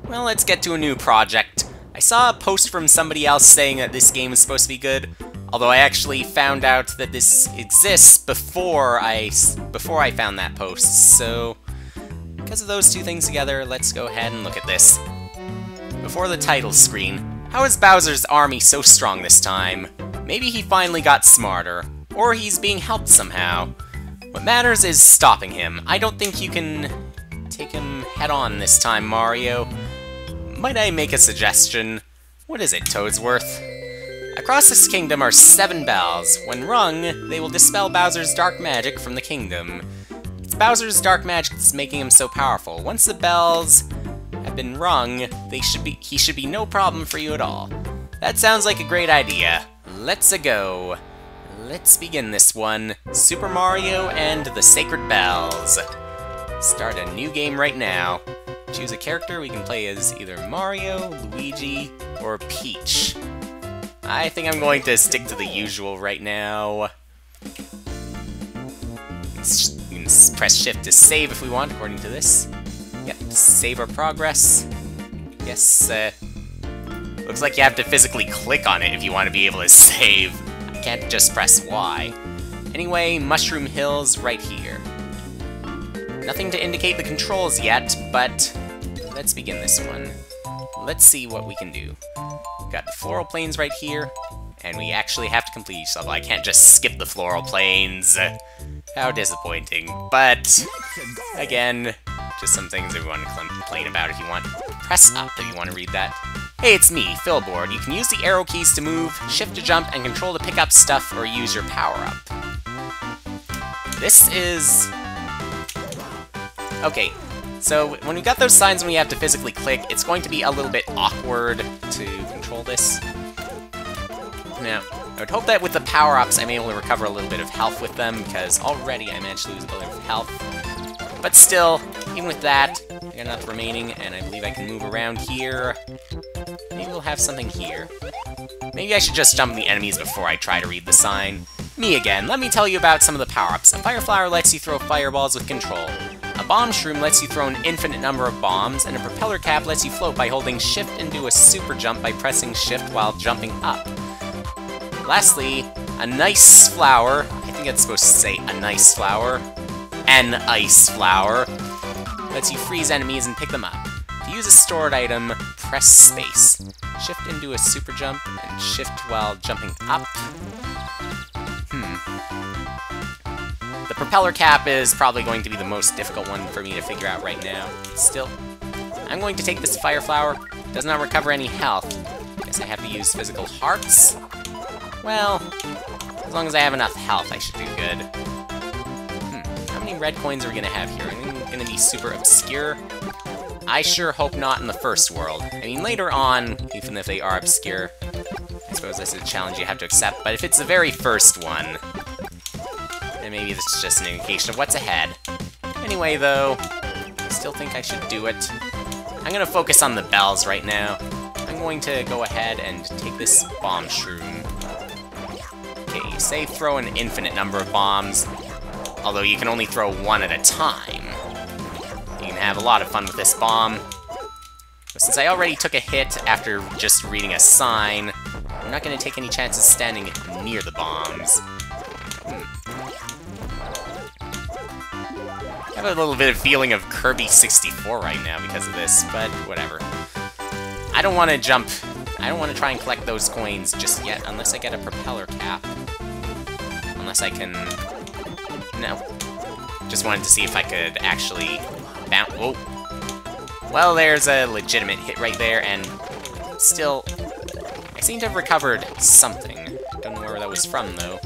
Well, let's get to a new project. I saw a post from somebody else saying that this game is supposed to be good, although I actually found out that this exists before I found that post, so because of those two things together, let's go ahead and look at this. Before the title screen, how is Bowser's army so strong this time? Maybe he finally got smarter, or he's being helped somehow. What matters is stopping him. I don't think you can take him head-on this time, Mario. Might I make a suggestion? What is it, Toadsworth? Across this kingdom are 7 bells. When rung, they will dispel Bowser's dark magic from the kingdom. It's Bowser's dark magic that's making him so powerful. Once the bells have been rung, he should be no problem for you at all. That sounds like a great idea. Let's-a go. Let's begin this one. Super Mario and the Sacred Bells. Start a new game right now. Choose a character. We can play as either Mario, Luigi, or Peach. I think I'm going to stick to the usual right now. We can press Shift to save if we want, according to this. Yep, save our progress. Yes, looks like you have to physically click on it if you want to be able to save. I can't just press Y. Anyway, Mushroom Hill's right here. Nothing to indicate the controls yet, but let's begin this one. Let's see what we can do. We've got the floral plains right here, and we actually have to complete each level. I can't just skip the floral plains. How disappointing. But, again, just some things that we want to complain about if you want. Press up if you want to read that. Hey, it's me, Philboard. You can use the arrow keys to move, shift to jump, and control to pick up stuff or use your power-up. This is... Okay, so when we got those signs when we have to physically click, it's going to be a little bit awkward to control this. Now, I would hope that with the power-ups I'm able to recover a little bit of health with them, because already I managed to lose a bit of health. But still, even with that, I got enough remaining, and I believe I can move around here. Maybe we'll have something here. Maybe I should just jump the enemies before I try to read the sign. Me again, let me tell you about some of the power-ups. A Fire Flower lets you throw fireballs with control. A Bomb Shroom lets you throw an infinite number of bombs, and a Propeller Cap lets you float by holding Shift and do a super jump by pressing Shift while jumping up. Lastly, a Nice Flower, I think it's supposed to say a nice flower, an Ice Flower, lets you freeze enemies and pick them up. To use a stored item, press space. Shift and do a super jump, and shift while jumping up. The Propeller Cap is probably going to be the most difficult one for me to figure out right now. Still, I'm going to take this Fire Flower. It does not recover any health. Guess I have to use physical hearts? Well, as long as I have enough health, I should do good. How many red coins are we gonna have here? Are they gonna be super obscure? I sure hope not in the first world. I mean, later on, even if they are obscure, I suppose that's a challenge you have to accept, but if it's the very first one, then maybe this is just an indication of what's ahead. Anyway, though, I still think I should do it. I'm gonna focus on the bells right now. I'm going to go ahead and take this Bomb Shroom. Okay, you say throw an infinite number of bombs, although you can only throw one at a time. You can have a lot of fun with this bomb. But since I already took a hit after just reading a sign, I'm not going to take any chances standing near the bombs. I have a little bit of feeling of Kirby 64 right now because of this, but whatever. I don't want to jump. I don't want to try and collect those coins just yet, unless I get a Propeller Cap. Unless I can... No. Just wanted to see if I could actually bounce... Whoa. Well, there's a legitimate hit right there, and still... I seem to have recovered something. Don't know where that was from, though.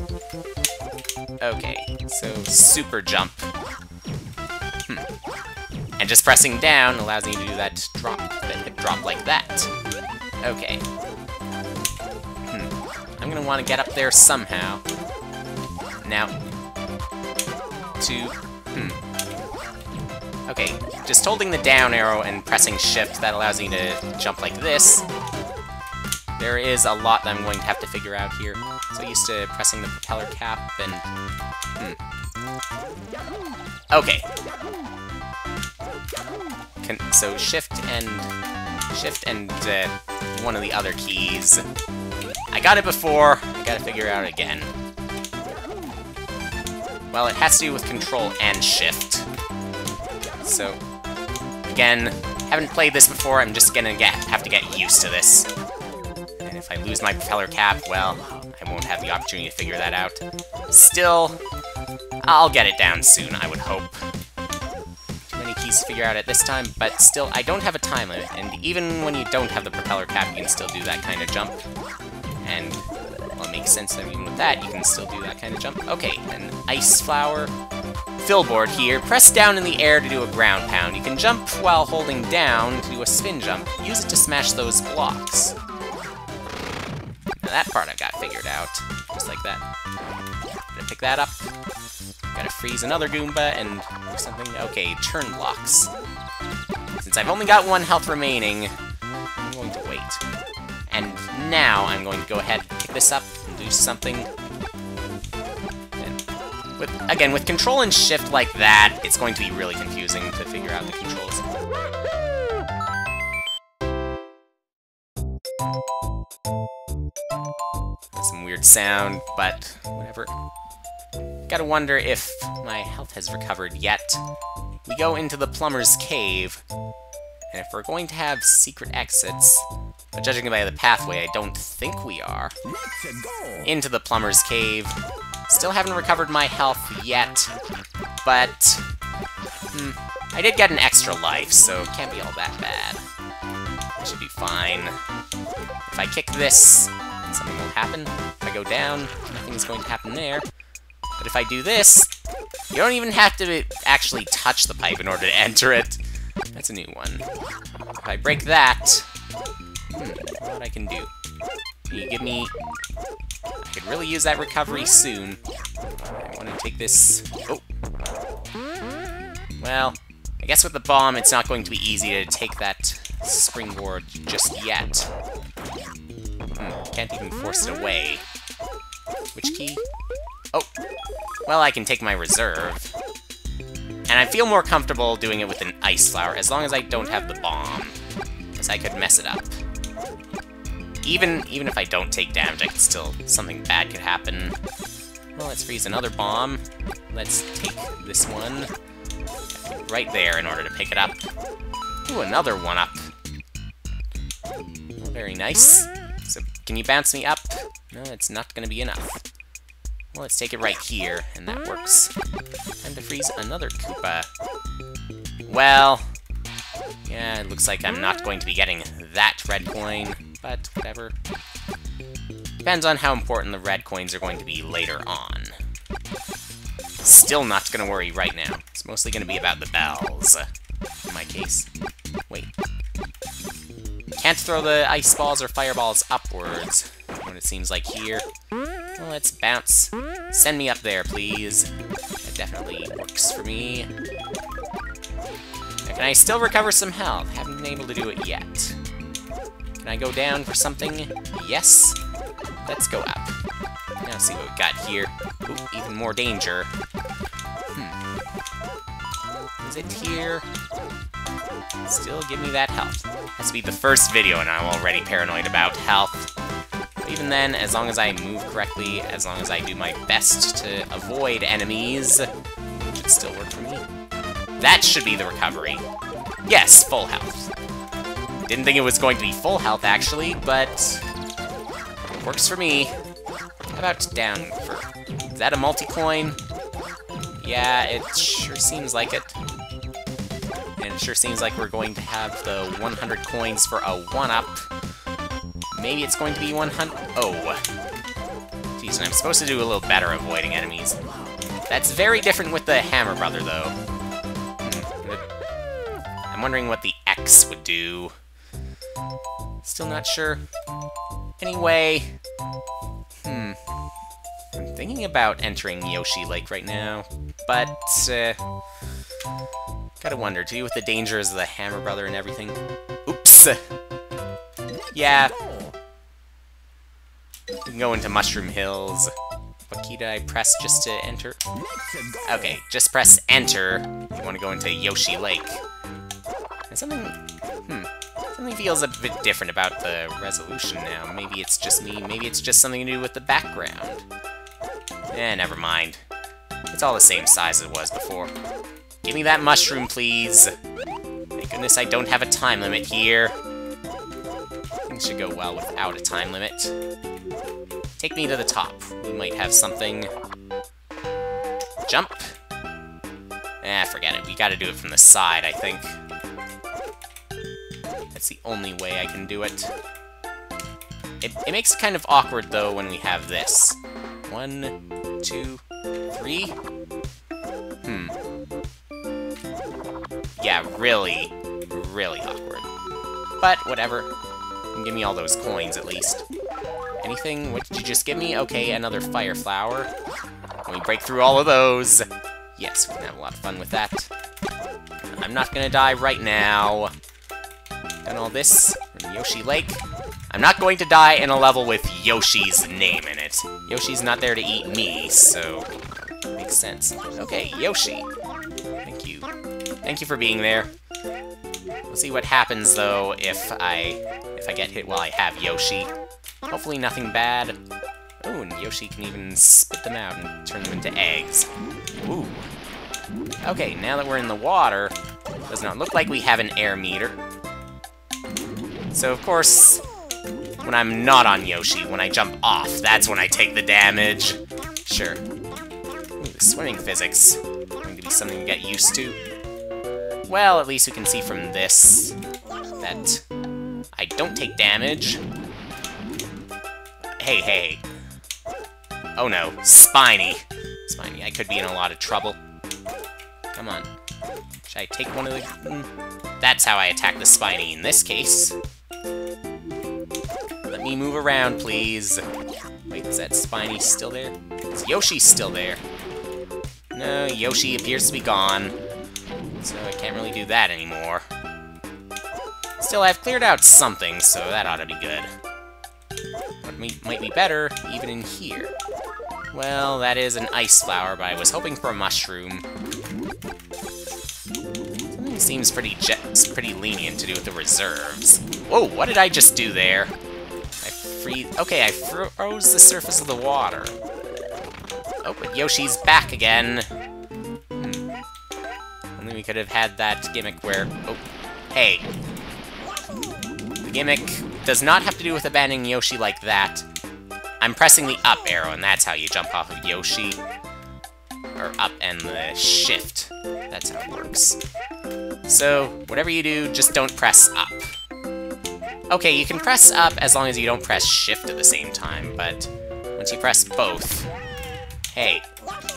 Okay, so super jump. And just pressing down allows me to do that drop, hip drop like that. Okay. I'm gonna want to get up there somehow. Now, okay, just holding the down arrow and pressing shift, that allows me to jump like this. There is a lot that I'm going to have to figure out here. So used to pressing the propeller cap and... Okay. So shift and one of the other keys. I got it before, I gotta figure it out again. Well, it has to do with control and shift. So, again, haven't played this before, I'm just gonna have to get used to this. And if I lose my propeller cap, well, I won't have the opportunity to figure that out. Still, I'll get it down soon, I would hope. Too many keys to figure out at this time, but still, I don't have a time limit, and even when you don't have the propeller cap, you can still do that kind of jump. And, well, it makes sense that even with that, you can still do that kind of jump. Okay, an ice flower. Fill board here. Press down in the air to do a ground pound. You can jump while holding down to do a spin jump. Use it to smash those blocks. Now that part I've got figured out. Just like that. Gotta pick that up. Gotta freeze another Goomba and do something. Okay, turn blocks. Since I've only got 1 health remaining, I'm going to wait. And now I'm going to go ahead and pick this up and do something. And again, with control and shift like that, it's going to be really confusing to figure out the controls. Some weird sound, but whatever. Gotta wonder if my health has recovered yet. We go into the Plumber's Cave, and if we're going to have secret exits, but judging by the pathway, I don't think we are. Into the Plumber's Cave. Still haven't recovered my health yet, but I did get an extra life, so it can't be all that bad. I should be fine. If I kick this, something will happen. If I go down, nothing's going to happen there. But if I do this, you don't even have to actually touch the pipe in order to enter it. That's a new one. If I break that, what I can do? Can you give me... I could really use that recovery soon. I want to take this... Oh! Well, I guess with the bomb, it's not going to be easy to take that springboard just yet. Can't even force it away. Which key? Oh! Well, I can take my reserve. And I feel more comfortable doing it with an ice flower, as long as I don't have the bomb. Because I could mess it up. Even if I don't take damage, I could still... something bad could happen. Well, let's freeze another bomb. Let's take this one. Right there in order to pick it up. Ooh, another one up. Oh, very nice. So, can you bounce me up? No, it's not going to be enough. Well, let's take it right here, and that works. Time to freeze another Koopa. Well, yeah, it looks like I'm not going to be getting that red coin, but whatever. Depends on how important the red coins are going to be later on. Still not going to worry right now. It's mostly going to be about the bells, in my case. Wait. Can't throw the ice balls or fireballs upwards, what it seems like here. Well, let's bounce. Send me up there, please. That definitely works for me. Now, can I still recover some health? Haven't been able to do it yet. Can I go down for something? Yes. Let's go up. Now see what we got here. Ooh, even more danger. Is it here? Still give me that health. Has to be the first video and I'm already paranoid about health. But even then, as long as I move correctly, as long as I do my best to avoid enemies, it should still work for me. That should be the recovery. Yes, full health. Didn't think it was going to be full health, actually, but it works for me. How about down for... Is that a multi-coin? Yeah, it sure seems like it. And it sure seems like we're going to have the 100 coins for a 1-up. Maybe it's going to be 100... Oh. Jeez, and I'm supposed to do a little better avoiding enemies. That's very different with the Hammer Brother, though. I'm wondering what the X would do. Still not sure. Anyway... I'm thinking about entering Yoshi Lake right now, but... gotta wonder, too, with the dangers of the Hammer Brother and everything. Oops! Yeah. can go into Mushroom Hills. What key did I press just to enter? Okay, just press enter if you want to go into Yoshi Lake. And something feels a bit different about the resolution now. Maybe it's just me, maybe it's just something to do with the background. Never mind. It's all the same size as it was before. Give me that mushroom, please. Thank goodness I don't have a time limit here. Things should go well without a time limit. Take me to the top. We might have something. Jump. Forget it. We gotta do it from the side, I think. That's the only way I can do it. It makes it kind of awkward, though, when we have this. 1, 2, 3. Yeah, really, really awkward. But, whatever. You can give me all those coins, at least. Anything? What did you just give me? Okay, another fire flower. Can we break through all of those? Yes, we can have a lot of fun with that. I'm not gonna die right now. Done all this from Yoshi Lake. I'm not going to die in a level with Yoshi's name in it. Yoshi's not there to eat me, so makes sense. Okay, Yoshi. Thank you. Thank you for being there. We'll see what happens though if I get hit while I have Yoshi. Hopefully nothing bad. Oh, and Yoshi can even spit them out and turn them into eggs. Ooh. Okay, now that we're in the water, does not look like we have an air meter. So, of course, when I'm not on Yoshi, when I jump off, that's when I take the damage. Sure. Ooh, the swimming physics. Going to be something to get used to. Well, at least we can see from this that I don't take damage. Hey. Oh no, Spiny. Spiny, I could be in a lot of trouble. Come on. Should I take one of the... That's how I attack the Spiny in this case. Let me move around, please. Wait, is that Spiny still there? Is Yoshi still there? No, Yoshi appears to be gone. So I can't really do that anymore. Still, I've cleared out something, so that ought to be good. What might be better, even in here. Well, that is an ice flower, but I was hoping for a mushroom. Something seems pretty lenient to do with the reserves. Whoa, what did I just do there? Okay, I froze the surface of the water. Oh, but Yoshi's back again. Only we could have had that gimmick where... Oh, hey. The gimmick does not have to do with abandoning Yoshi like that. I'm pressing the up arrow, and that's how you jump off of Yoshi. Or up and the shift. That's how it works. So, whatever you do, just don't press up. Okay, you can press up as long as you don't press shift at the same time, but once you press both... Hey,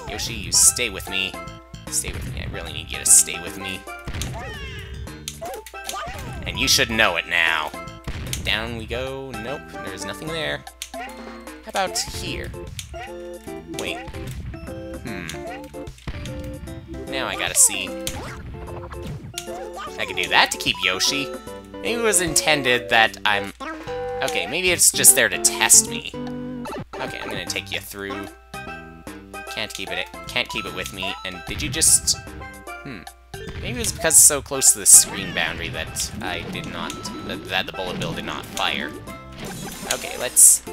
Yoshi, you stay with me. Stay with me. I really need you to stay with me. And you should know it now. Down we go. Nope, there's nothing there. How about here? Wait. Now I gotta see. I can do that to keep Yoshi. Maybe it was intended that I'm... Okay, maybe it's just there to test me. Okay, I'm gonna take you through. Can't keep it with me. And did you just... Maybe it was because it's so close to the screen boundary that I did not... that the bullet bill did not fire. Okay, let's...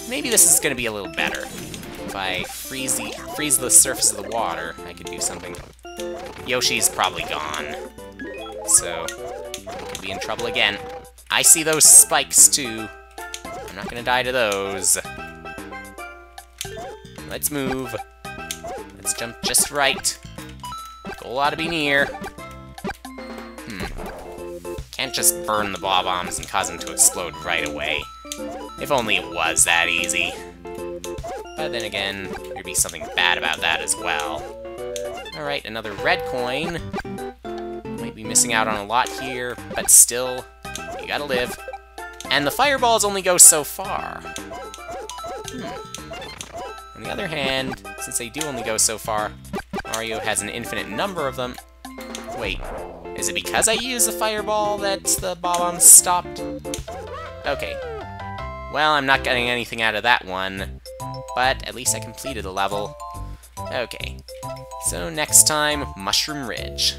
Maybe this is gonna be a little better. If I freeze the surface of the water, I could do something. Yoshi's probably gone. So, I could be in trouble again. I see those spikes, too. I'm not gonna die to those. Let's move. Let's jump just right. Goal ought to be near. Can't just burn the bob-ombs and cause them to explode right away. If only it was that easy. But then again, there'd be something bad about that as well. Alright, another red coin. Might be missing out on a lot here, but still, you gotta live. And the fireballs only go so far. On the other hand, since they do only go so far, Mario has an infinite number of them. Wait, is it because I used the fireball that the bob-ombs stopped? Okay. Well, I'm not getting anything out of that one, but at least I completed a level. Okay, so next time, Mushroom Ridge.